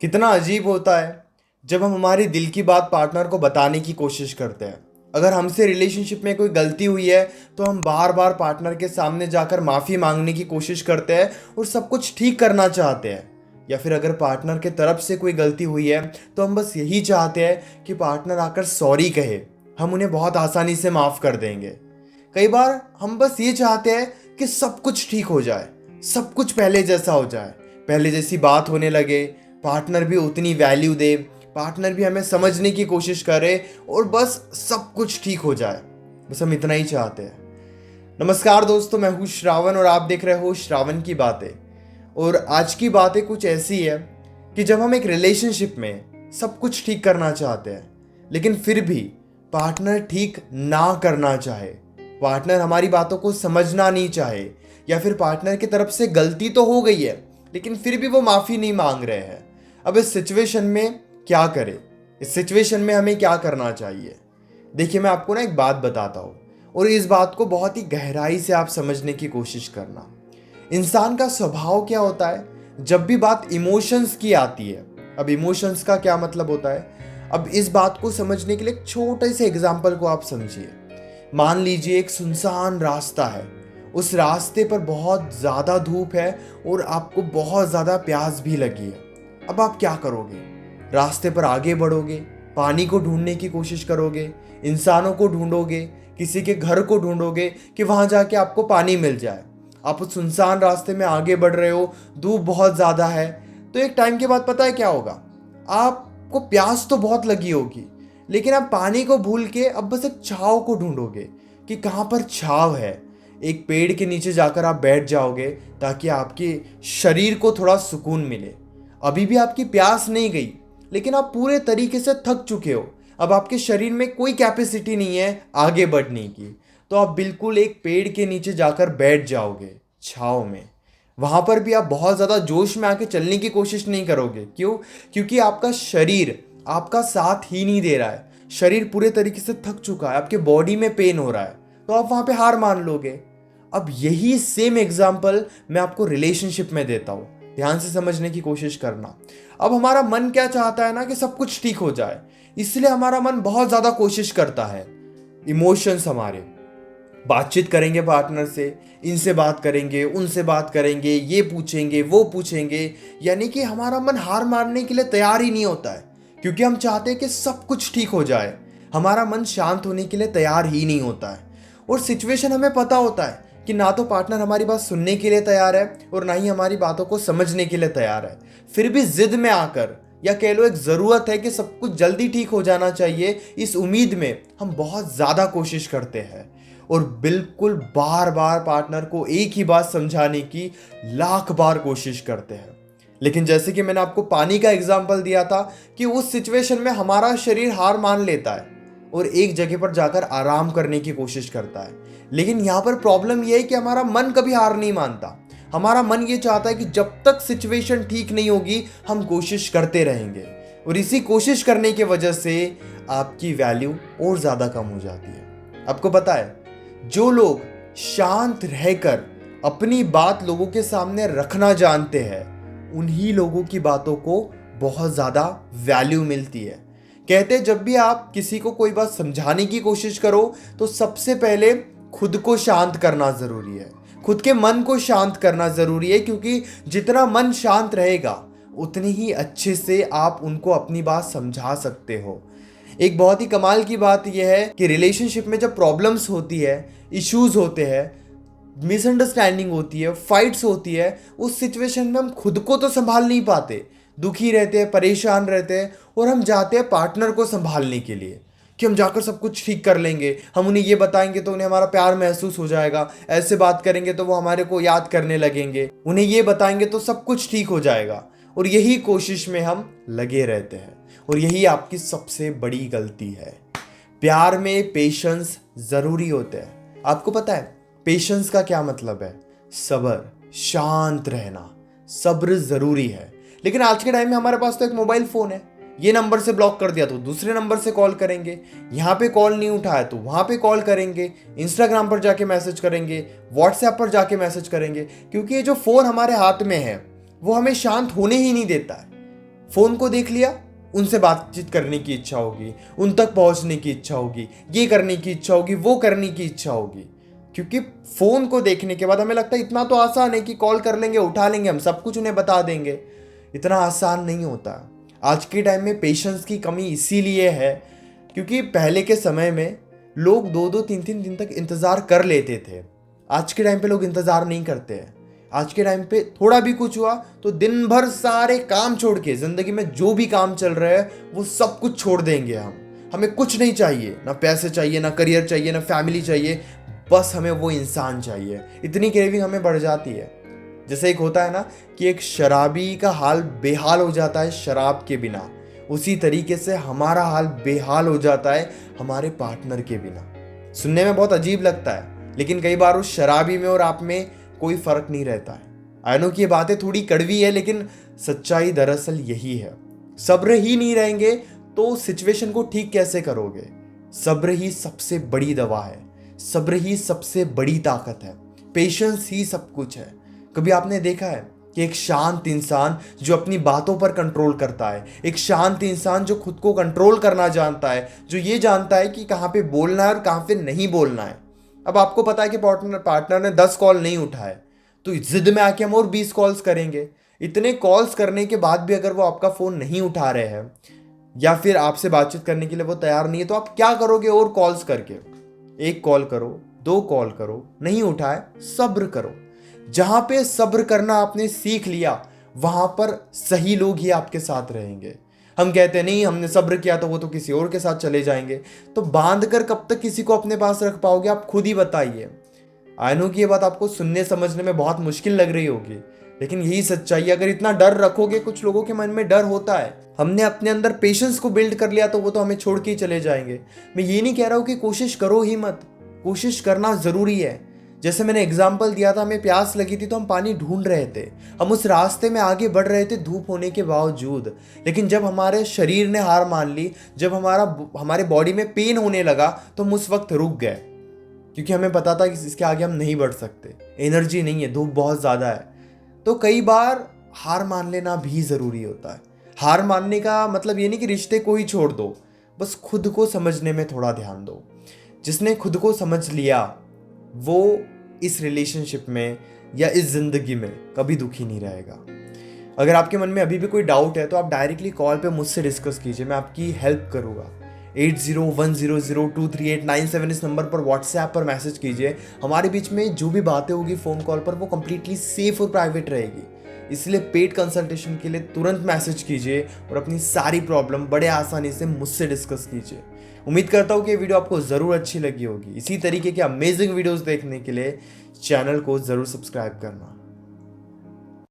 कितना अजीब होता है जब हम हमारी दिल की बात पार्टनर को बताने की कोशिश करते हैं। अगर हमसे रिलेशनशिप में कोई गलती हुई है तो हम बार बार पार्टनर के सामने जाकर माफ़ी मांगने की कोशिश करते हैं और सब कुछ ठीक करना चाहते हैं। या फिर अगर पार्टनर के तरफ से कोई गलती हुई है तो हम बस यही चाहते हैं कि पार्टनर आकर सॉरी कहे। हम उन्हें बहुत आसानी से माफ़ कर देंगे। कई बार हम बस ये चाहते हैं कि सब कुछ ठीक हो जाए, सब कुछ पहले जैसा हो जाए, पहले जैसी बात होने लगे, पार्टनर भी उतनी वैल्यू दे, पार्टनर भी हमें समझने की कोशिश करे और बस सब कुछ ठीक हो जाए। बस हम इतना ही चाहते हैं। नमस्कार दोस्तों, मैं हूँ श्रावण और आप देख रहे हो श्रावण की बातें। और आज की बातें कुछ ऐसी है कि जब हम एक रिलेशनशिप में सब कुछ ठीक करना चाहते हैं लेकिन फिर भी पार्टनर ठीक ना करना चाहे, पार्टनर हमारी बातों को समझना नहीं चाहे, या फिर पार्टनर की तरफ से गलती तो हो गई है लेकिन फिर भी वो माफ़ी नहीं मांग रहे हैं। अब इस सिचुएशन में क्या करें? इस सिचुएशन में हमें क्या करना चाहिए? देखिए, मैं आपको ना एक बात बताता हूँ और इस बात को बहुत ही गहराई से आप समझने की कोशिश करना। इंसान का स्वभाव क्या होता है जब भी बात इमोशंस की आती है। अब इमोशंस का क्या मतलब होता है? अब इस बात को समझने के लिए एक छोटे से एग्जाम्पल को आप समझिए। मान लीजिए एक सुनसान रास्ता है, उस रास्ते पर बहुत ज़्यादा धूप है और आपको बहुत ज़्यादा प्यास भी लगी है। अब आप क्या करोगे? रास्ते पर आगे बढ़ोगे, पानी को ढूंढने की कोशिश करोगे, इंसानों को ढूंढोगे, किसी के घर को ढूंढोगे कि वहां जाके आपको पानी मिल जाए। आप उस सुनसान रास्ते में आगे बढ़ रहे हो, धूप बहुत ज़्यादा है। तो एक टाइम के बाद पता है क्या होगा? आपको प्यास तो बहुत लगी होगी लेकिन आप पानी को भूल के अब बस एक छाव को ढूंढोगे कि कहाँ पर छाव है। एक पेड़ के नीचे जाकर आप बैठ जाओगे ताकि आपके शरीर को थोड़ा सुकून मिले। अभी भी आपकी प्यास नहीं गई लेकिन आप पूरे तरीके से थक चुके हो। अब आपके शरीर में कोई कैपेसिटी नहीं है आगे बढ़ने की। तो आप बिल्कुल एक पेड़ के नीचे जाकर बैठ जाओगे छाव में। वहां पर भी आप बहुत ज़्यादा जोश में आके चलने की कोशिश नहीं करोगे। क्यों? क्योंकि आपका शरीर आपका साथ ही नहीं दे रहा है। शरीर पूरे तरीके से थक चुका है, आपके बॉडी में पेन हो रहा है, तो आप वहां पे हार मान लोगे। अब यही सेम एग्जाम्पल मैं आपको रिलेशनशिप में देता हूं। ध्यान से समझने की कोशिश करना। अब हमारा मन क्या चाहता है ना कि सब कुछ ठीक हो जाए, इसलिए हमारा मन बहुत ज्यादा कोशिश करता है। इमोशंस हमारे, बातचीत करेंगे पार्टनर से, इनसे बात करेंगे, उनसे बात करेंगे, ये पूछेंगे, वो पूछेंगे, यानी कि हमारा मन हार मानने के लिए तैयार ही नहीं होता है क्योंकि हम चाहते हैं कि सब कुछ ठीक हो जाए। हमारा मन शांत होने के लिए तैयार ही नहीं होता है। और सिचुएशन हमें पता होता है कि ना तो पार्टनर हमारी बात सुनने के लिए तैयार है और ना ही हमारी बातों को समझने के लिए तैयार है। फिर भी जिद में आकर, या कह लो एक ज़रूरत है कि सब कुछ जल्दी ठीक हो जाना चाहिए, इस उम्मीद में हम बहुत ज़्यादा कोशिश करते हैं और बिल्कुल बार बार पार्टनर को एक ही बात समझाने की लाख बार कोशिश करते हैं। लेकिन जैसे कि मैंने आपको पानी का एग्जाम्पल दिया था कि उस सिचुएशन में हमारा शरीर हार मान लेता है और एक जगह पर जाकर आराम करने की कोशिश करता है। लेकिन यहाँ पर प्रॉब्लम यह है कि हमारा मन कभी हार नहीं मानता। हमारा मन ये चाहता है कि जब तक सिचुएशन ठीक नहीं होगी हम कोशिश करते रहेंगे, और इसी कोशिश करने की वजह से आपकी वैल्यू और ज़्यादा कम हो जाती है। आपको पता है, जो लोग शांत रहकर अपनी बात लोगों के सामने रखना जानते हैं, उन्हीं लोगों की बातों को बहुत ज़्यादा वैल्यू मिलती है। कहते हैं जब भी आप किसी को कोई बात समझाने की कोशिश करो तो सबसे पहले खुद को शांत करना ज़रूरी है, खुद के मन को शांत करना ज़रूरी है, क्योंकि जितना मन शांत रहेगा उतनी ही अच्छे से आप उनको अपनी बात समझा सकते हो। एक बहुत ही कमाल की बात यह है कि रिलेशनशिप में जब प्रॉब्लम्स होती है, इश्यूज होते हैं, मिसअंडरस्टैंडिंग होती है, फाइट्स होती है, उस सिचुएशन में हम खुद को तो संभाल नहीं पाते, दुखी रहते हैं, परेशान रहते हैं और हम जाते हैं पार्टनर को संभालने के लिए कि हम जाकर सब कुछ ठीक कर लेंगे। हम उन्हें ये बताएंगे तो उन्हें हमारा प्यार महसूस हो जाएगा, ऐसे बात करेंगे तो वो हमारे को याद करने लगेंगे, उन्हें ये बताएंगे तो सब कुछ ठीक हो जाएगा। और यही कोशिश में हम लगे रहते हैं और यही आपकी सबसे बड़ी गलती है। प्यार में पेशेंस ज़रूरी होते हैं। आपको पता है पेशेंस का क्या मतलब है? सब्र, शांत रहना, सब्र ज़रूरी है। लेकिन आज के टाइम में हमारे पास तो एक मोबाइल फ़ोन है, ये नंबर से ब्लॉक कर दिया तो दूसरे नंबर से कॉल करेंगे, यहाँ पे कॉल नहीं उठाया तो वहाँ पे कॉल करेंगे, इंस्टाग्राम पर जाके मैसेज करेंगे, व्हाट्सएप पर जाके मैसेज करेंगे, क्योंकि ये जो फ़ोन हमारे हाथ में है वो हमें शांत होने ही नहीं देता है। फ़ोन को देख लिया, उनसे बातचीत करने की इच्छा होगी, उन तक पहुंचने की इच्छा होगी, ये करने की इच्छा होगी, वो करने की इच्छा होगी। क्योंकि फ़ोन को देखने के बाद हमें लगता है इतना तो आसान है कि कॉल कर लेंगे, उठा लेंगे, हम सब कुछ उन्हें बता देंगे। इतना आसान नहीं होता। आज के टाइम में पेशेंस की कमी इसीलिए है क्योंकि पहले के समय में लोग 2-2 3-3 दिन तक इंतज़ार कर लेते थे। आज के टाइम पे लोग इंतज़ार नहीं करते हैं। आज के टाइम पे थोड़ा भी कुछ हुआ तो दिन भर सारे काम छोड़ के, ज़िंदगी में जो भी काम चल रहा है वो सब कुछ छोड़ देंगे हम। हमें कुछ नहीं चाहिए, ना पैसे चाहिए, ना करियर चाहिए, ना फैमिली चाहिए, बस हमें वो इंसान चाहिए। इतनी क्रेविंग हमें बढ़ जाती है। जैसे एक होता है ना कि एक शराबी का हाल बेहाल हो जाता है शराब के बिना, उसी तरीके से हमारा हाल बेहाल हो जाता है हमारे पार्टनर के बिना। सुनने में बहुत अजीब लगता है, लेकिन कई बार उस शराबी में और आप में कोई फर्क नहीं रहता है। आई नो कि ये बातें थोड़ी कड़वी है, लेकिन सच्चाई दरअसल यही है। सब्र ही नहीं रहेंगे तो सिचुएशन को ठीक कैसे करोगे? सब्र ही सबसे बड़ी दवा है, सब्र ही सबसे बड़ी ताकत है, पेशेंस ही सब कुछ है। कभी आपने देखा है कि एक शांत इंसान जो अपनी बातों पर कंट्रोल करता है, एक शांत इंसान जो खुद को कंट्रोल करना जानता है, जो ये जानता है कि कहाँ पे बोलना है और कहाँ पे नहीं बोलना है। अब आपको पता है कि पार्टनर ने 10 कॉल नहीं उठाए, तो जिद में आके हम और 20 कॉल्स करेंगे। इतने कॉल्स करने के बाद भी अगर वो आपका फ़ोन नहीं उठा रहे हैं या फिर आपसे बातचीत करने के लिए वो तैयार नहीं है, तो आप क्या करोगे और कॉल्स करके? 1 कॉल करो, 2 कॉल करो, नहीं उठाए, सब्र करो। जहां पे सब्र करना आपने सीख लिया वहां पर सही लोग ही आपके साथ रहेंगे। हम कहते हैं नहीं, हमने सब्र किया तो वो तो किसी और के साथ चले जाएंगे। तो बांध कर कब तक किसी को अपने पास रख पाओगे? आप खुद ही बताइए। आई नो कि ये बात आपको सुनने समझने में बहुत मुश्किल लग रही होगी, लेकिन यही सच्चाई है। अगर इतना डर रखोगे, कुछ लोगों के मन में डर होता है, हमने अपने अंदर पेशेंस को बिल्ड कर लिया तो वो तो हमें छोड़ के ही चले जाएंगे। मैं ये नहीं कह रहा हूँ कि कोशिश करो ही मत, कोशिश करना ज़रूरी है। जैसे मैंने एग्जाम्पल दिया था, हमें प्यास लगी थी तो हम पानी ढूंढ रहे थे, हम उस रास्ते में आगे बढ़ रहे थे धूप होने के बावजूद। लेकिन जब हमारे शरीर ने हार मान ली, जब हमारे बॉडी में पेन होने लगा, तो हम उस वक्त रुक गए, क्योंकि हमें पता था कि इसके आगे हम नहीं बढ़ सकते, एनर्जी नहीं है, धूप बहुत ज़्यादा है। तो कई बार हार मान लेना भी ज़रूरी होता है। हार मानने का मतलब ये नहीं कि रिश्ते को ही छोड़ दो, बस खुद को समझने में थोड़ा ध्यान दो। जिसने खुद को समझ लिया वो इस रिलेशनशिप में या इस ज़िंदगी में कभी दुखी नहीं रहेगा। अगर आपके मन में अभी भी कोई डाउट है तो आप डायरेक्टली कॉल पे मुझसे डिस्कस कीजिए, मैं आपकी हेल्प करूँगा। 8010023897 इस नंबर पर व्हाट्सएप पर मैसेज कीजिए। हमारे बीच में जो भी बातें होगी फ़ोन कॉल पर वो कम्प्लीटली सेफ और प्राइवेट रहेगी, इसलिए पेड कंसल्टेशन के लिए तुरंत मैसेज कीजिए और अपनी सारी प्रॉब्लम बड़े आसानी से मुझसे डिस्कस कीजिए। उम्मीद करता हूँ कि ये वीडियो आपको ज़रूर अच्छी लगी होगी। इसी तरीके के अमेजिंग वीडियोस देखने के लिए चैनल को ज़रूर सब्सक्राइब करना।